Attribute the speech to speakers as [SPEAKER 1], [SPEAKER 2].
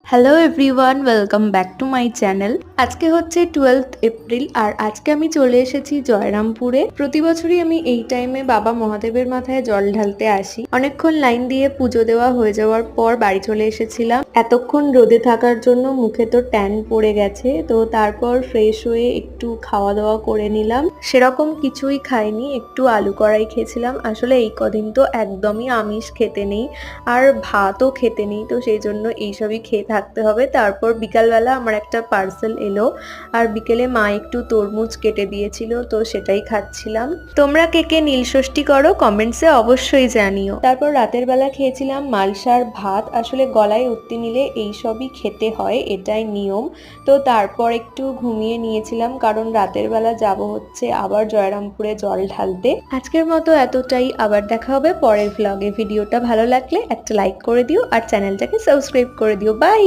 [SPEAKER 1] Hello everyone, welcome back to my channel. আজকে হচ্ছে 12th April আর আজকে আমি চলে এসেছি জয়রামপুরে। প্রতি বছরই আমি এই টাইমে বাবা মহাদেবের মাথায় জল ঢালতে আসি। অনেকক্ষণ লাইন দিয়ে পুজো দেওয়া হয়ে যাওয়ার পর বাড়ি চলে এসেছিলাম। এতক্ষণ রোদে থাকার জন্য মুখে তো ট্যান পড়ে গেছে, তো তারপর ফ্রেশ হয়ে একটু খাওয়া দাওয়া করে নিলাম। সেরকম কিছুই খাইনি, একটু আলু কড়াই খেয়েছিলাম। আসলে এই কদিন তো একদমই আমিষ খেতে নেই আর ভাতও খেতে নেই, তো সেই জন্য এইসবই খেয়ে থাকতে হবে। তারপর বিকালবেলা আমার একটা পার্সেল এলো আর বিকেলে মা একটু তরমুজ কেটে দিয়েছিল, তো সেটাই খাচ্ছিলাম। তোমরা কে কে নীলষষ্ঠী করো কমেন্টসে অবশ্যই জানিও। তারপর রাতের বেলা খেয়েছিলাম মালসার ভাত। আসলে গলায় উঠতে নিলে এইসবই খেতে হয়, এটাই নিয়ম। তো তারপর একটু ঘুমিয়ে নিয়েছিলাম, কারণ রাতের বেলা যাব হচ্ছে আবার জয়রামপুরে জল ঢালতে। আজকের মতো এতটাই, আবার দেখা হবে পরের ভ্লগে। ভিডিওটা ভালো লাগলে একটা লাইক করে দিও আর চ্যানেলটাকে সাবস্ক্রাইব করে দিও। বাই।